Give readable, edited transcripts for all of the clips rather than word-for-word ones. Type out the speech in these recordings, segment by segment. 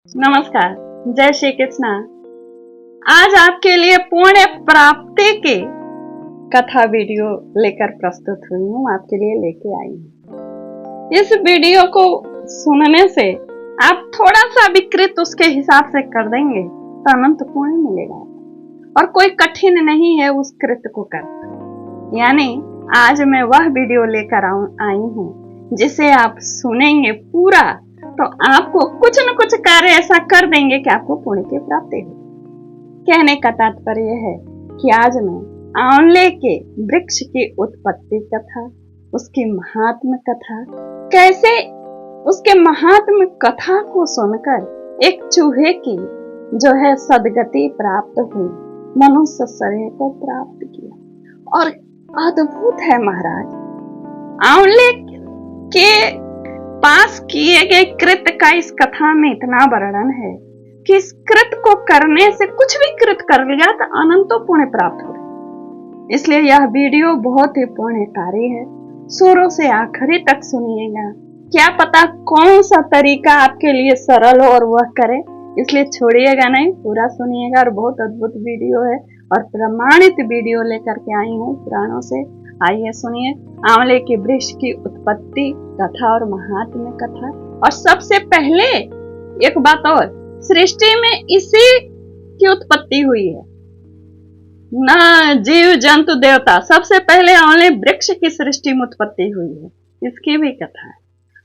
नमस्कार, जय श्री कृष्णा। आज आपके लिए पुण्य प्राप्ति की कथा वीडियो लेकर प्रस्तुत हुई हूँ, आपके लिए लेके आई हूँ। इस वीडियो को सुनने से आप थोड़ा सा विकृत उसके हिसाब से कर देंगे तो अनंत पुण्य मिलेगा और कोई कठिन नहीं है उस कृत्य को करना। यानी आज मैं वह वीडियो लेकर आई हूँ जिसे आप सुनेंगे पूरा तो आपको कुछ न कुछ कार्य ऐसा कर देंगे कि आपको पुण्य की प्राप्ति हो। कहने का तात्पर्य है कि आज मैं आंवले के वृक्ष की उत्पत्ति कथा, उसकी महात्म कथा, कैसे उसके महात्म कथा को सुनकर एक चूहे की जो है सदगति प्राप्त हुई, मनुष्य शरीर को प्राप्त किया। और अद्भुत है महाराज, आंवले के पास किए गए कृत्य का इस कथा में इतना वर्णन है कि इस कृत्य को करने से कुछ भी कृत्य कर लिया तो अनंतो पुण्य प्राप्त हो। इसलिए यह वीडियो बहुत ही पुण्यकारी है, शुरू से आखिरी तक सुनिएगा। क्या पता कौन सा तरीका आपके लिए सरल हो और वह करे, इसलिए छोड़िएगा नहीं, पूरा सुनिएगा। और बहुत अद्भुत वीडियो है और प्रमाणित वीडियो लेकर के आई हूँ पुराणों से। आइए सुनिए आंवले के वृक्ष की उत्पत्ति कथा और महात्म्य कथा। और सबसे पहले एक बात और, सृष्टि में इसी की उत्पत्ति हुई है, न जीव जंतु देवता। सबसे पहले आंवले वृक्ष की सृष्टि में उत्पत्ति हुई है, इसकी भी कथा है।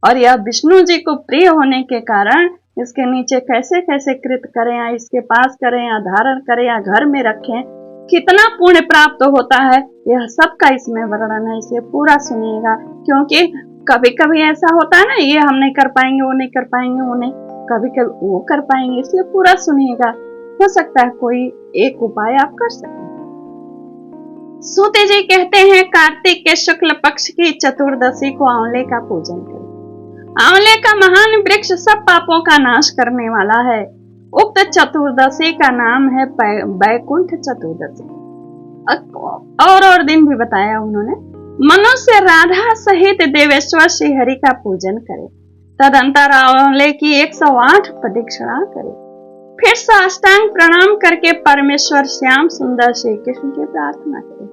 और यह विष्णु जी को प्रिय होने के कारण इसके नीचे कैसे कैसे कृत्य करें, या इसके पास करें, या धारण करें, या घर में रखें, कितना पुण्य प्राप्त होता है, यह सब का इसमें वर्णन है। इसलिए पूरा सुनिएगा, क्योंकि कभी कभी ऐसा होता है ना, ये हम नहीं कर पाएंगे, वो नहीं कर पाएंगे, वो नहीं, कभी कभी वो कर पाएंगे। इसलिए पूरा सुनिएगा, हो सकता है कोई एक उपाय आप कर सकें। सूत जी कहते हैं, कार्तिक के शुक्ल पक्ष की चतुर्दशी को आंवले का पूजन करें। आंवले का महान वृक्ष सब पापों का नाश करने वाला है। उक्त चतुर्दशी का नाम है बैकुंठ चतुर्दशी। और दिन भी बताया उन्होंने। मनुष्य राधा सहित देवेश्वर श्री हरि का पूजन करे, तदंतर आंवले की 108 प्रदक्षिणा करे, फिर साष्टांग प्रणाम करके परमेश्वर श्याम सुंदर श्री कृष्ण की प्रार्थना करे।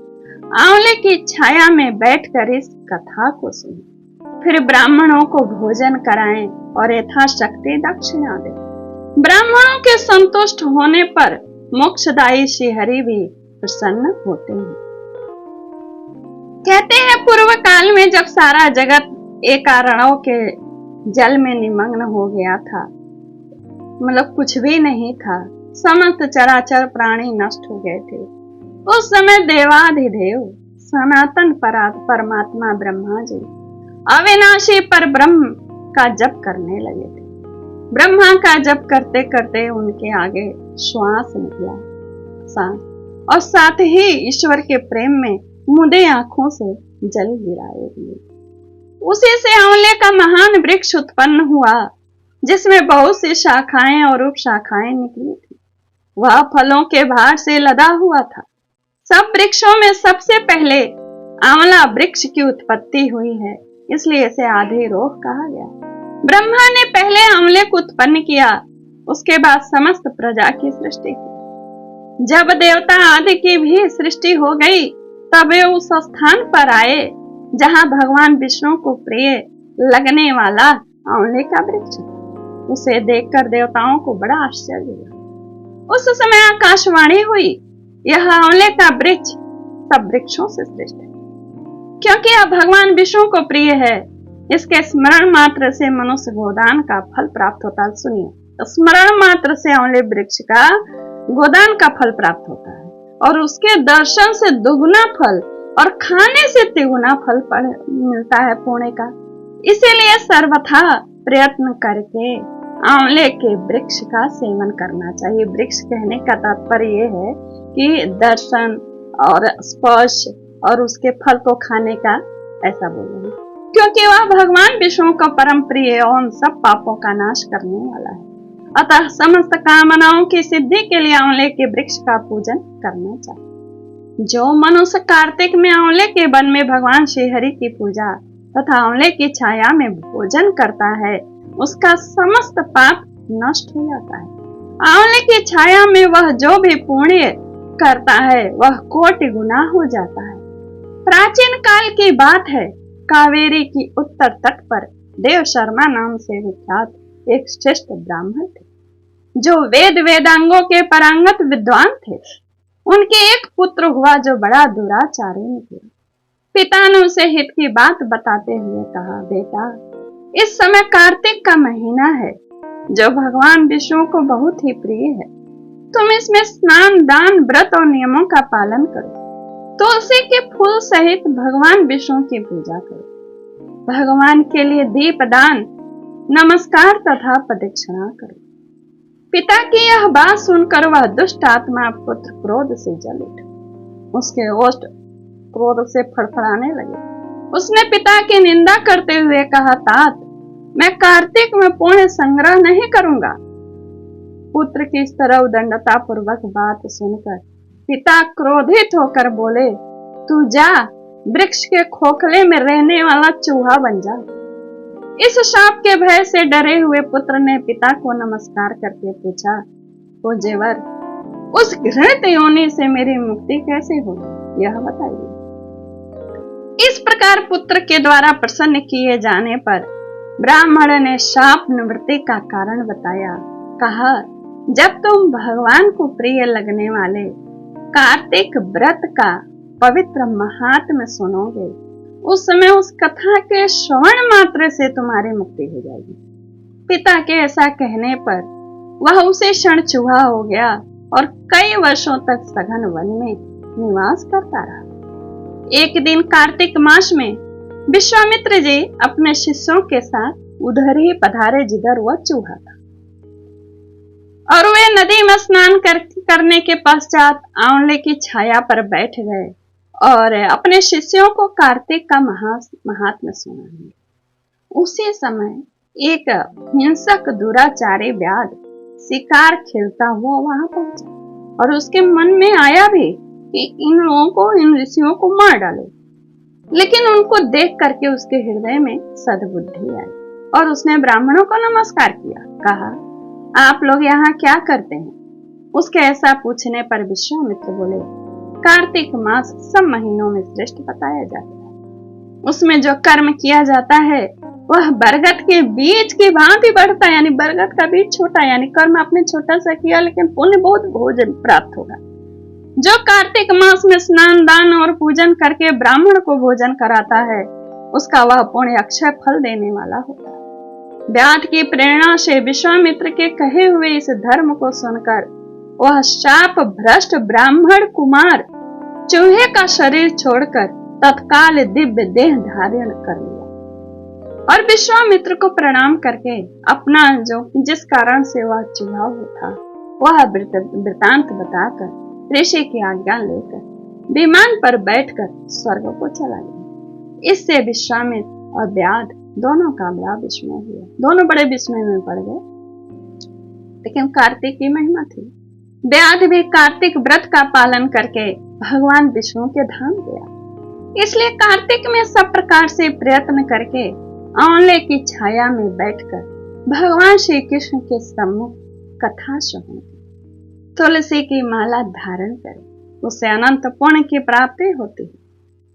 आंवले की छाया में बैठकर इस कथा को सुने, फिर ब्राह्मणों को भोजन कराएं और यथाशक्ति दक्षिणा दें। ब्राह्मणों के संतुष्ट होने पर मोक्षदायी श्री हरि भी प्रसन्न होते हैं। कहते हैं, पूर्व काल में जब सारा जगत एकारणों के जल में निमग्न हो गया था, मतलब कुछ भी नहीं था, समस्त चराचर प्राणी नष्ट हो गए थे, उस समय देवाधिदेव सनातन परमात्मा ब्रह्मा जी अविनाशी पर ब्रह्म का जप करने लगे थे। ब्रह्मा का जप करते करते उनके आगे श्वास निकला, सांस, और साथ ही ईश्वर के प्रेम में मुदे आंखों से जल गिराए दिए। उसी से आंवले का महान वृक्ष उत्पन्न हुआ, जिसमें बहुत सी शाखाएं और उप शाखाएं निकली थी। वह फलों के भार से लदा हुआ था। सब वृक्षों में सबसे पहले आंवला वृक्ष की उत्पत्ति हुई है, इसलिए इसे आधिरोह कहा गया। ब्रह्मा ने पहले आंवले को उत्पन्न किया, उसके बाद समस्त प्रजा की सृष्टि की। जब देवता आदि की भी सृष्टि हो गई, तब वे उस स्थान पर आए जहां भगवान विष्णु को प्रिय लगने वाला आंवले का वृक्ष था। उसे देखकर देवताओं को बड़ा आश्चर्य हुआ। उस समय आकाशवाणी हुई, यह आंवले का वृक्ष सब वृक्षों से श्रेष्ठ है, क्योंकि यह भगवान विष्णु को प्रिय है। इसके स्मरण मात्र से मनुष्य गोदान का फल प्राप्त होता है। सुनिए, स्मरण मात्र से आंवले वृक्ष का गोदान का फल प्राप्त होता है, और उसके दर्शन से दुगुना फल और खाने से तिगुना फल मिलता है पुण्य का। इसीलिए सर्वथा प्रयत्न करके आंवले के वृक्ष का सेवन करना चाहिए। वृक्ष कहने का तात्पर्य यह है कि दर्शन और स्पर्श और उसके फल को खाने का, ऐसा बोल रहे हैं, क्योंकि वह भगवान विष्णु का परम प्रिय और उन सब पापों का नाश करने वाला है। अतः समस्त कामनाओं की सिद्धि के लिए आंवले के वृक्ष का पूजन करना चाहिए। जो मनुष्य कार्तिक में आंवले के वन में भगवान श्री हरि की पूजा तथा आंवले की छाया में भोजन करता है, उसका समस्त पाप नष्ट हो जाता है। आंवले की छाया में वह जो भी पुण्य करता है वह कोटि गुना हो जाता है। प्राचीन काल की बात है, कावेरी की उत्तर तट पर देव शर्मा नाम से विख्यात एक श्रेष्ठ ब्राह्मण थे, जो वेद वेदांगों के पारंगत विद्वान थे। उनके एक पुत्र हुआ जो बड़ा दुराचारी निकला। पिता ने उसे हित की बात बताते हुए कहा, बेटा, इस समय कार्तिक का महीना है जो भगवान विष्णु को बहुत ही प्रिय है। तुम इसमें स्नान, दान, व्रत और नियमों का पालन करो। तुलसी के फूल सहित भगवान विष्णु की पूजा करो। भगवान के लिए दीप दान, नमस्कार तथा प्रदक्षिणा करो। पिता की यह बात सुनकर वह दुष्ट आत्मा पुत्र क्रोध से जल उठा। उसके ओष्ठ क्रोध से फड़फड़ाने लगे। उसने पिता की निंदा करते हुए कहा, तात, मैं कार्तिक में पुण्य संग्रह नहीं करूंगा। पुत्र की इस तरह उदंडता पूर्वक बात सुनकर पिता क्रोधित होकर बोले, तू जा, वृक्ष के खोखले में रहने वाला चूहा बन जा। इस शाप के भय से डरे हुए पुत्र ने पिता को नमस्कार करके पूछा, ओ जेवर, उस घृणित योनि से मेरी मुक्ति कैसे होगी, यह बताइए। इस प्रकार पुत्र के द्वारा प्रसन्न किए जाने पर ब्राह्मण ने शाप निवृत्ति का कारण बताया। कहा, जब तुम भगवान को प्रिय लगने वाले कार्तिक व्रत का पवित्र महात्म्य सुनोगे, उस समय उस कथा के श्रवण मात्र से तुम्हारी मुक्ति हो जाएगी। पिता के ऐसा कहने पर वह उसे क्षण चूहा हो गया और कई वर्षों तक सघन वन में निवास करता रहा। एक दिन कार्तिक मास में विश्वामित्र जी अपने शिष्यों के साथ उधर ही पधारे जिधर वह चूहा था, और वे नदी में स्नान करने के पश्चात आंवले की छाया पर बैठ गए और अपने शिष्यों को कार्तिक का महात्म्य सुनाएंगे। उसी समय एक हिंसक दुराचारी व्याध शिकार खेलता हुआ वहां पहुंचा और उसके मन में आया भी कि इन लोगों को, इन ऋषियों को मार डाले। लेकिन उनको देख करके उसके हृदय में सद्बुद्धि आई और उसने ब्राह्मणों को नमस्कार किया। कहा, आप लोग यहाँ क्या करते हैं? उसके ऐसा पूछने पर विश्वामित्र बोले, कार्तिक मास सब महीनों में श्रेष्ठ बताया जाता है। उसमें जो कर्म किया जाता है वह बरगद के बीज की भांति बढ़ता है, यानी बरगद का बीज छोटा, यानी कर्म आपने छोटा सा किया लेकिन पुण्य बहुत भोजन प्राप्त होगा। जो कार्तिक मास में स्नान, दान और पूजन करके ब्राह्मण को भोजन कराता है, उसका वह पुण्य अक्षय फल देने वाला होता है। व्याध की प्रेरणा से विश्वामित्र के कहे हुए इस धर्म को सुनकर वह शाप भ्रष्ट ब्राह्मण कुमार चूहे का शरीर छोड़कर तत्काल दिव्य देह धारण कर लिया और विश्वामित्र को प्रणाम करके अपना जिस कारण से वह चूहा था वह वृतांत बताकर ऋषि की आज्ञा लेकर विमान पर बैठकर स्वर्ग को चला गया। इससे विश्वामित्र और व्याध दोनों का बड़ा विस्मय हुआ, दोनों बड़े विस्मय में पड़ गए। लेकिन कार्तिक की महिमा थी। व्याध भी कार्तिक व्रत का पालन करके भगवान विष्णु के धाम गया। इसलिए कार्तिक में सब प्रकार से प्रयत्न करके आंवले की छाया में बैठकर भगवान श्री कृष्ण के सम्मुख कथा सुनी। तुलसी की माला धारण करे, उससे अनंत पुण्य की प्राप्ति होती है।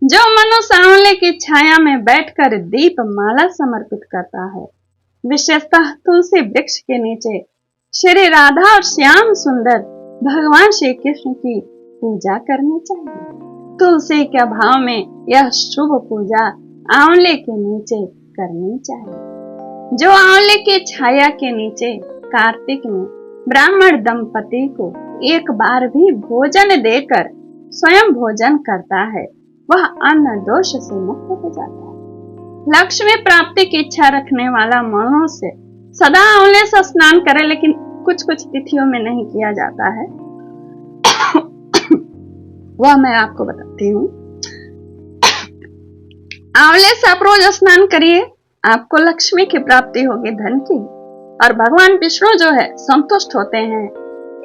जो मनुष्य आंवले की छाया में बैठकर दीप माला समर्पित करता है, विशेषतः तुलसी वृक्ष के नीचे श्री राधा और श्याम सुंदर भगवान श्री कृष्ण की पूजा करनी चाहिए। तुलसी के भाव में यह शुभ पूजा आंवले के नीचे करनी चाहिए। जो आंवले की छाया के नीचे कार्तिक में ब्राह्मण दंपति को एक बार भी भोजन देकर स्वयं भोजन करता है, वह अन्न दोष से मुक्त हो जाता है। लक्ष्मी प्राप्ति की इच्छा रखने वाला मनुष्य सदा आंवले से स्नान करे, लेकिन कुछ कुछ तिथियों में नहीं किया जाता है। वह मैं आपको बताती हूँ। आंवले से आप रोज स्नान करिए, आपको लक्ष्मी की प्राप्ति होगी, धन की, और भगवान विष्णु जो है संतुष्ट होते हैं।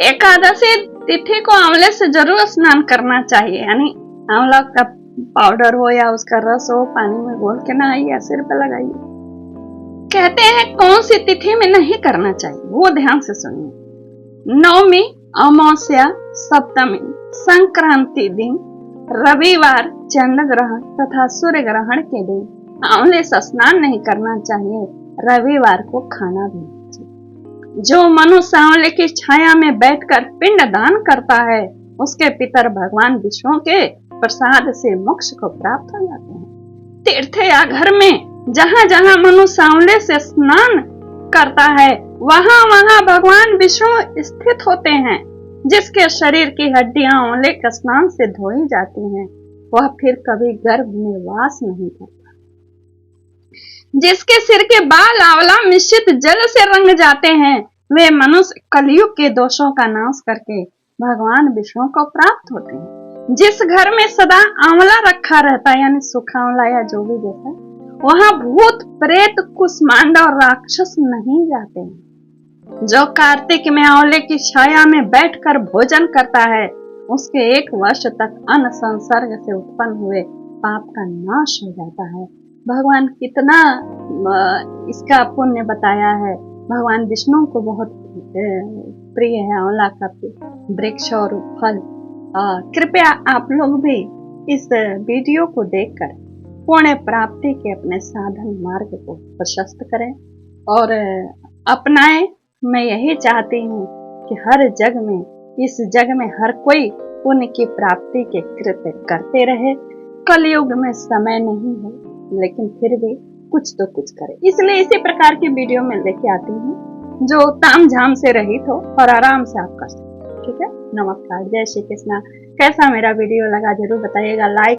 एकादशी तिथि को आंवले से जरूर स्नान करना चाहिए, यानी आंवला का पाउडर हो या उसका रस हो, पानी में घोल के नहाइए या सिर पे लगाइए। कहते हैं कौन सी तिथि में नहीं करना चाहिए, वो ध्यान से सुनिए। नवमी, अमावस्या, सप्तमी, संक्रांति दिन, रविवार, चंद्र ग्रहण तथा सूर्य ग्रहण के दिन आंवले से स्नान नहीं करना चाहिए। रविवार को खाना भी नहीं चाहिए। जो मनुष्य आंवले की छाया में बैठकर पिंड दान करता है, उसके पितर भगवान विष्णु के प्रसाद से मोक्ष को प्राप्त हो जाते हैं। तीर्थ या घर में जहां जहां मनुष्य आंवले से स्नान करता है, वहां वहां भगवान विष्णु स्थित होते हैं। जिसके शरीर की हड्डियां आंवले के स्नान से धोई जाती हैं, वह फिर कभी गर्भ में वास नहीं करता। जिसके सिर के बाल आंवला मिश्रित जल से रंग जाते हैं, वे मनुष्य कलयुग के दोषों का नाश करके भगवान विष्णु को प्राप्त होते हैं। जिस घर में सदा आंवला रखा रहता है, यानी सूखा आंवला या जो भी जैसा, वहां भूत, प्रेत, कुष्मांड और राक्षस नहीं जाते हैं। जो कार्तिक में आंवले की छाया में बैठकर भोजन करता है, उसके 1 वर्ष तक अन्न संसर्ग से उत्पन्न हुए पाप का नाश हो जाता है। भगवान कितना इसका पुण्य बताया है। भगवान विष्णु को बहुत प्रिय है आंवला का वृक्ष और फल। कृपया आप लोग भी इस वीडियो को देखकर पुण्य प्राप्ति के अपने साधन मार्ग को प्रशस्त करें और अपनाएं। मैं यही चाहती हूँ कि हर जग में, इस जग में हर कोई पुण्य की प्राप्ति के कृत्य करते रहे। कलयुग में समय नहीं है, लेकिन फिर भी कुछ तो कुछ करे। इसलिए इसी प्रकार की वीडियो में लेके आती हूँ जो ताम झाम से रहित हो और आराम से आप कर सकते। ठीक है, नमस्कार, जय श्री कृष्णा। कैसा मेरा वीडियो लगा जरूर बताइएगा। लाइक